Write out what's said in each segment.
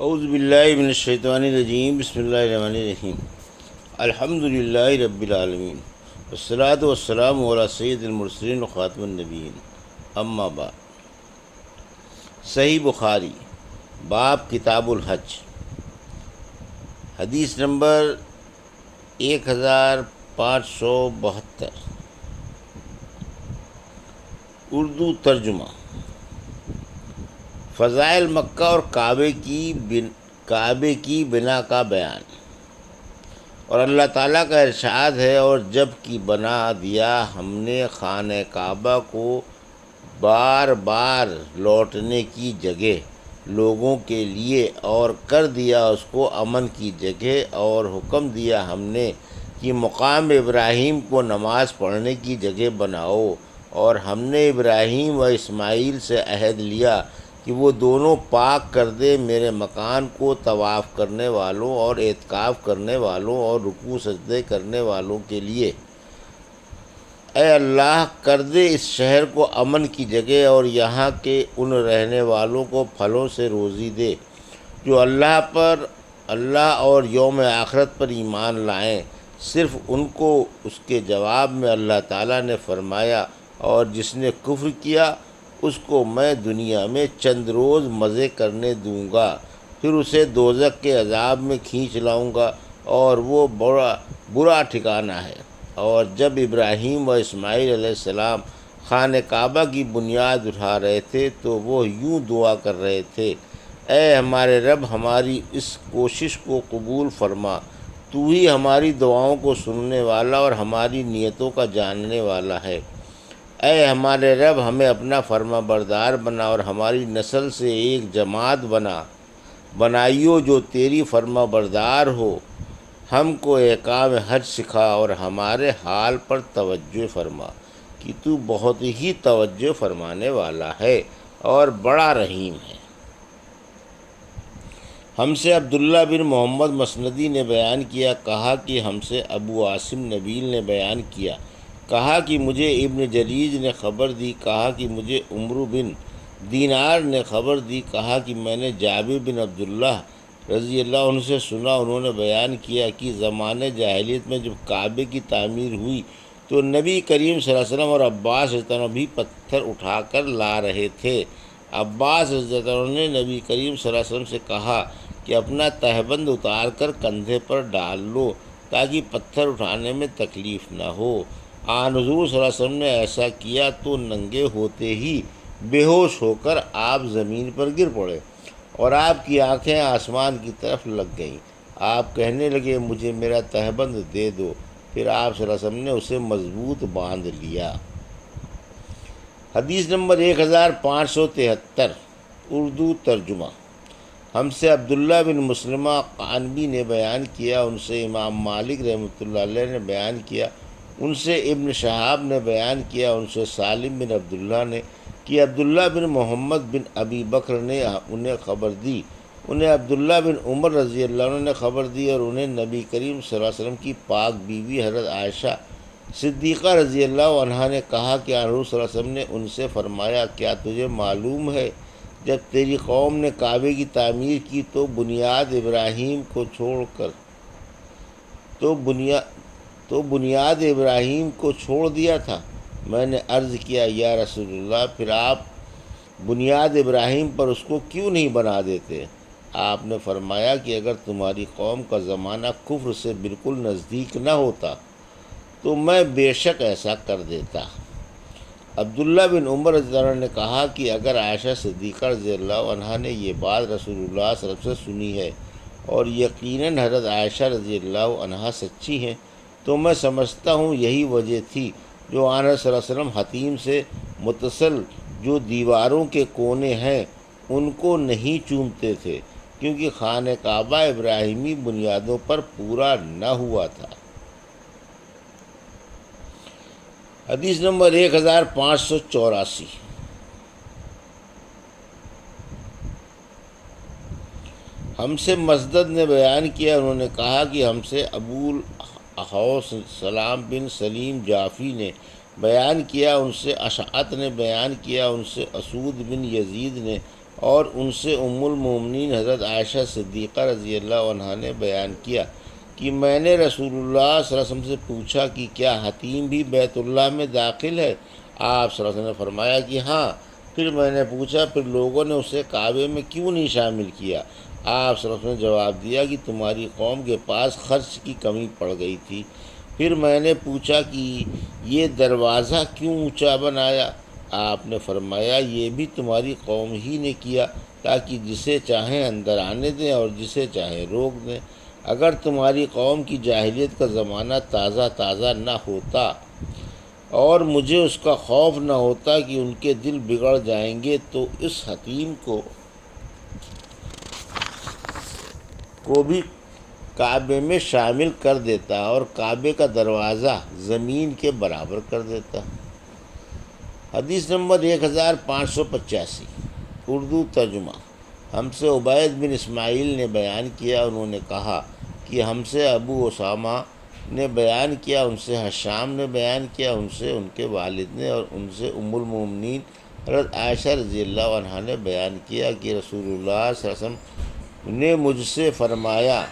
اعوذ باللہ من الشیطان الرجیم، بسم اللہ الرحمن الرحیم۔ الحمد للہ رب العالمین، والصلاۃ والسلام علی سید المرسلین وخاتم النبیین، اما بعد۔ صحیح بخاری، باب کتاب الحج، حدیث نمبر 1572، اردو ترجمہ۔ فضائل مکہ اور کعبے کی بنا کا بیان۔ اور اللہ تعالیٰ کا ارشاد ہے، اور جب کہ بنا دیا ہم نے خانہ کعبہ کو بار بار لوٹنے کی جگہ لوگوں کے لیے، اور کر دیا اس کو امن کی جگہ، اور حکم دیا ہم نے کہ مقام ابراہیم کو نماز پڑھنے کی جگہ بناؤ، اور ہم نے ابراہیم و اسماعیل سے عہد لیا کہ وہ دونوں پاک کر دے میرے مکان کو طواف کرنے والوں اور اعتکاف کرنے والوں اور رکوع سجدے کرنے والوں کے لیے۔ اے اللہ، کر دے اس شہر کو امن کی جگہ، اور یہاں کے ان رہنے والوں کو پھلوں سے روزی دے جو اللہ اور یوم آخرت پر ایمان لائیں۔ صرف ان کو اس کے جواب میں اللہ تعالیٰ نے فرمایا، اور جس نے کفر کیا اس کو میں دنیا میں چند روز مزے کرنے دوں گا، پھر اسے دوزخ کے عذاب میں کھینچ لاؤں گا، اور وہ برا ٹھکانہ ہے۔ اور جب ابراہیم و اسماعیل علیہ السلام خانہ کعبہ کی بنیاد اٹھا رہے تھے تو وہ یوں دعا کر رہے تھے: اے ہمارے رب، ہماری اس کوشش کو قبول فرما، تو ہی ہماری دعاؤں کو سننے والا اور ہماری نیتوں کا جاننے والا ہے۔ اے ہمارے رب، ہمیں اپنا فرما بردار بنا، اور ہماری نسل سے ایک جماعت بنائیو جو تیری فرما بردار ہو۔ ہم کو احکام حج سکھا، اور ہمارے حال پر توجہ فرما، کہ تو بہت ہی توجہ فرمانے والا ہے اور بڑا رحیم ہے۔ ہم سے عبداللہ بن محمد مسندی نے بیان کیا، کہا کہ ہم سے ابو عاصم نبیل نے بیان کیا، کہا کہ مجھے ابن جریج نے خبر دی، کہا کہ مجھے عمرو بن دینار نے خبر دی، کہا کہ میں نے جابر بن عبداللہ رضی اللہ عنہ سے سنا، انہوں نے بیان کیا کہ زمانے جاہلیت میں جب کعبے کی تعمیر ہوئی تو نبی کریم صلی اللہ علیہ وسلم اور عباس رضی اللہ عنہ بھی پتھر اٹھا کر لا رہے تھے۔ عباس رضی اللہ عنہ نے نبی کریم صلی اللہ علیہ وسلم سے کہا کہ اپنا تہبند اتار کر کندھے پر ڈال لو تاکہ پتھر اٹھانے میں تکلیف نہ ہو۔ آن حضور صلی اللہ علیہ وسلم نے ایسا کیا تو ننگے ہوتے ہی بے ہوش ہو کر آپ زمین پر گر پڑے، اور آپ کی آنکھیں آسمان کی طرف لگ گئیں۔ آپ کہنے لگے: مجھے میرا تہبند دے دو۔ پھر آپ صلی اللہ علیہ وسلم نے اسے مضبوط باندھ لیا۔ حدیث نمبر 1573، اردو ترجمہ۔ ہم سے عبداللہ بن مسلمہ قعنبی نے بیان کیا، ان سے امام مالک رحمۃ اللہ علیہ نے بیان کیا، ان سے ابن شہاب نے بیان کیا، ان سے سالم بن عبداللہ نے کہ عبداللہ بن محمد بن ابی بکر نے انہیں خبر دی، انہیں عبداللہ بن عمر رضی اللہ عنہ نے خبر دی، اور انہیں نبی کریم صلی اللہ علیہ وسلم کی پاک بیوی حضرت عائشہ صدیقہ رضی اللہ عنہا نے کہا کہ حضور صلی اللہ علیہ وسلم نے ان سے فرمایا: کیا تجھے معلوم ہے جب تیری قوم نے کعبے کی تعمیر کی تو بنیاد ابراہیم کو چھوڑ دیا تھا؟ میں نے عرض کیا: یا رسول اللہ، پھر آپ بنیاد ابراہیم پر اس کو کیوں نہیں بنا دیتے؟ آپ نے فرمایا کہ اگر تمہاری قوم کا زمانہ کفر سے بالکل نزدیک نہ ہوتا تو میں بے شک ایسا کر دیتا۔ عبداللہ بن عمر رضی اللہ عنہ نے کہا کہ اگر عائشہ صدیقہ رضی اللہ عنہا نے یہ بات رسول اللہ صلی اللہ علیہ وسلم سے سنی ہے، اور یقیناً حضرت عائشہ رضی اللہ عنہا سچی ہیں، تو میں سمجھتا ہوں یہی وجہ تھی جو آن صلی اللہ علیہ وسلم حتیم سے متصل جو دیواروں کے کونے ہیں ان کو نہیں چومتے تھے، کیونکہ خانہ کعبہ ابراہیمی بنیادوں پر پورا نہ ہوا تھا۔ حدیث نمبر 1584، ہم سے مسدد نے بیان کیا، انہوں نے کہا کہ ہم سے ابو الاحوص سلام بن سلیم جعفی نے بیان کیا، ان سے اشعت نے بیان کیا، ان سے اسود بن یزید نے، اور ان سے ام المومنین حضرت عائشہ صدیقہ رضی اللہ عنہا نے بیان کیا کہ میں نے رسول اللہ صلی اللہ علیہ وسلم سے پوچھا کہ کیا حتیم بھی بیت اللہ میں داخل ہے؟ آپ صلی اللہ علیہ وسلم نے فرمایا کہ ہاں۔ پھر میں نے پوچھا پھر لوگوں نے اسے کعبے میں کیوں نہیں شامل کیا؟ آپ صلی اللہ علیہ وسلم نے جواب دیا کہ تمہاری قوم کے پاس خرچ کی کمی پڑ گئی تھی۔ پھر میں نے پوچھا کہ یہ دروازہ کیوں اونچا بنایا؟ آپ نے فرمایا یہ بھی تمہاری قوم ہی نے کیا تاکہ جسے چاہیں اندر آنے دیں اور جسے چاہیں روک دیں۔ اگر تمہاری قوم کی جاہلیت کا زمانہ تازہ نہ ہوتا اور مجھے اس کا خوف نہ ہوتا کہ ان کے دل بگڑ جائیں گے تو اس حتیم کو بھی کعبے میں شامل کر دیتا اور کعبے کا دروازہ زمین کے برابر کر دیتا۔ حدیث نمبر 1585 اردو ترجمہ۔ ہم سے عبید بن اسماعیل نے بیان کیا، انہوں نے کہا کہ ہم سے ابو اسامہ نے بیان کیا، ان سے حشام نے بیان کیا، ان سے ان کے والد نے، اور ان سے ام المومنین حضرت عائشہ رضی اللہ عنہا نے بیان کیا کہ رسول اللہ صلی اللہ علیہ وسلم نے مجھ سے فرمایا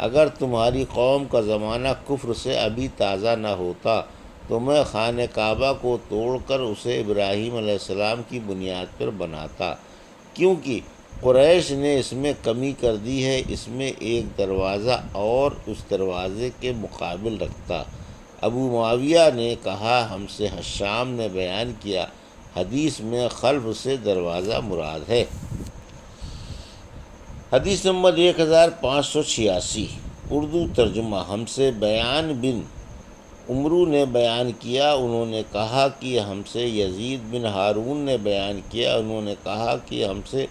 اگر تمہاری قوم کا زمانہ کفر سے ابھی تازہ نہ ہوتا تو میں خانہ کعبہ کو توڑ کر اسے ابراہیم علیہ السلام کی بنیاد پر بناتا، کیونکہ قریش نے اس میں کمی کر دی ہے، اس میں ایک دروازہ اور اس دروازے کے مقابل رکھتا۔ ابو معاویہ نے کہا ہم سے حشام نے بیان کیا، حدیث میں خلف سے دروازہ مراد ہے۔ حدیث نمبر 1586 اردو ترجمہ۔ ہم سے بیان بن عمرو نے بیان کیا، انہوں نے کہا کہ ہم سے یزید بن ہارون نے بیان کیا، انہوں نے کہا کہ ہم سے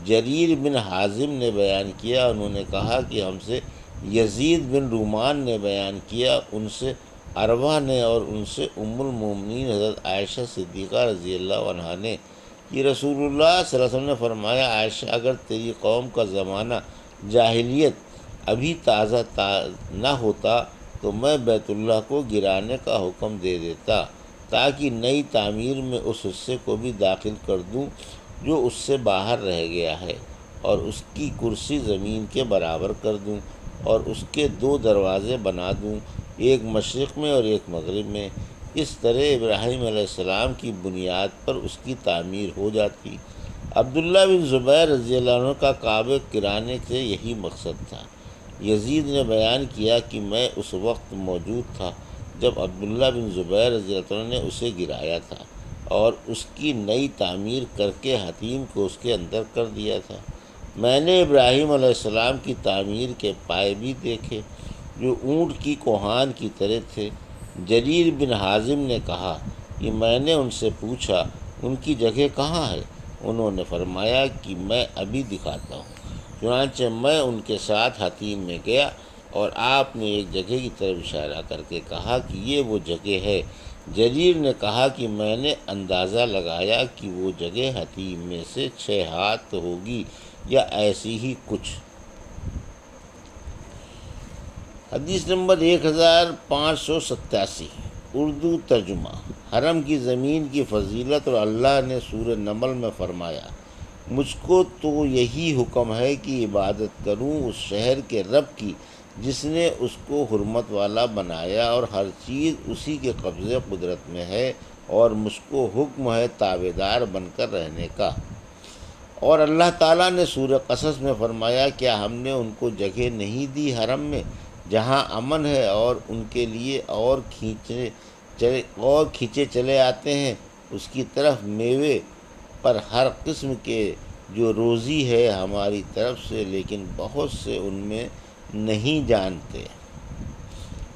جریر بن حازم نے بیان کیا، انہوں نے کہا کہ ہم سے یزید بن رومان نے بیان کیا، ان سے عروہ نے، اور ان سے ام المومنین حضرت عائشہ صدیقہ رضی اللہ عنہا نے کہ رسول اللہ صلی اللہ علیہ وسلم نے فرمایا عائشہ اگر تیری قوم کا زمانہ جاہلیت ابھی تازہ نہ ہوتا تو میں بیت اللہ کو گرانے کا حکم دے دیتا تاکہ نئی تعمیر میں اس حصے کو بھی داخل کر دوں جو اس سے باہر رہ گیا ہے، اور اس کی کرسی زمین کے برابر کر دوں، اور اس کے 2 دروازے بنا دوں، ایک مشرق میں اور ایک مغرب میں۔ اس طرح ابراہیم علیہ السلام کی بنیاد پر اس کی تعمیر ہو جاتی۔ عبداللہ بن زبیر رضی اللہ عنہ کا کعبے گرانے سے یہی مقصد تھا۔ یزید نے بیان کیا کہ میں اس وقت موجود تھا جب عبداللہ بن زبیر رضی اللہ عنہ نے اسے گرایا تھا اور اس کی نئی تعمیر کر کے حتیم کو اس کے اندر کر دیا تھا۔ میں نے ابراہیم علیہ السلام کی تعمیر کے پائے بھی دیکھے جو اونٹ کی کوہان کی طرح تھے۔ جریر بن حازم نے کہا کہ میں نے ان سے پوچھا ان کی جگہ کہاں ہے؟ انہوں نے فرمایا کہ میں ابھی دکھاتا ہوں۔ چنانچہ میں ان کے ساتھ حتیم میں گیا اور آپ نے ایک جگہ کی طرف اشارہ کر کے کہا کہ یہ وہ جگہ ہے۔ جریر نے کہا کہ میں نے اندازہ لگایا کہ وہ جگہ حتیم میں سے 6 ہاتھ ہوگی یا ایسی ہی کچھ۔ حدیث نمبر 1587 اردو ترجمہ۔ حرم کی زمین کی فضیلت اور اللہ نے سورہ نمل میں فرمایا مجھ کو تو یہی حکم ہے کہ عبادت کروں اس شہر کے رب کی جس نے اس کو حرمت والا بنایا اور ہر چیز اسی کے قبضے قدرت میں ہے، اور مجھ کو حکم ہے تابعدار بن کر رہنے کا۔ اور اللہ تعالیٰ نے سورہ قصص میں فرمایا کیا ہم نے ان کو جگہ نہیں دی حرم میں جہاں امن ہے اور ان کے لیے اور کھینچے چلے آتے ہیں اس کی طرف میوے پر ہر قسم کے جو روزی ہے ہماری طرف سے، لیکن بہت سے ان میں نہیں جانتے۔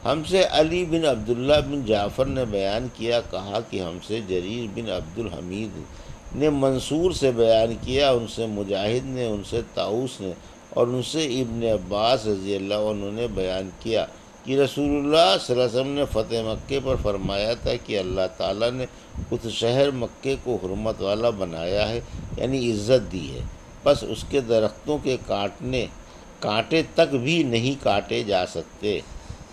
ہم سے علی بن عبداللہ بن جعفر نے بیان کیا، کہا کہ ہم سے جریر بن عبد الحمید نے منصور سے بیان کیا، ان سے مجاہد نے، ان سے طاؤس نے، اور ان سے ابن عباس رضی اللہ عنہ نے بیان کیا کہ رسول اللہ صلی اللہ علیہ وسلم نے فتح مکے پر فرمایا تھا کہ اللہ تعالیٰ نے اس شہر مکے کو حرمت والا بنایا ہے، یعنی عزت دی ہے، بس اس کے درختوں کے کانٹے تک بھی نہیں کاٹے جا سکتے،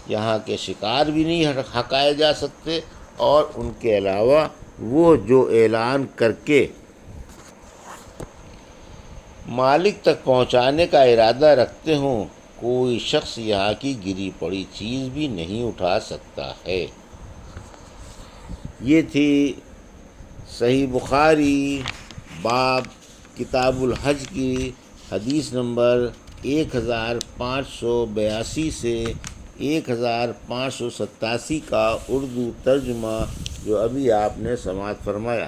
یہاں کے شکار بھی نہیں ہکائے جا سکتے، اور ان کے علاوہ وہ جو اعلان کر کے مالک تک پہنچانے کا ارادہ رکھتے ہوں، کوئی شخص یہاں کی گری پڑی چیز بھی نہیں اٹھا سکتا ہے۔ یہ تھی صحیح بخاری باب کتاب الحج کی حدیث نمبر 1582 سے 1587 کا اردو ترجمہ جو ابھی آپ نے سماعت فرمایا۔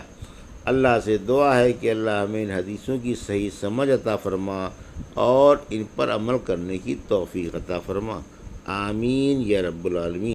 اللہ سے دعا ہے کہ اللہ ہمیں ان حدیثوں کی صحیح سمجھ عطا فرما اور ان پر عمل کرنے کی توفیق عطا فرما۔ آمین یا رب العالمین۔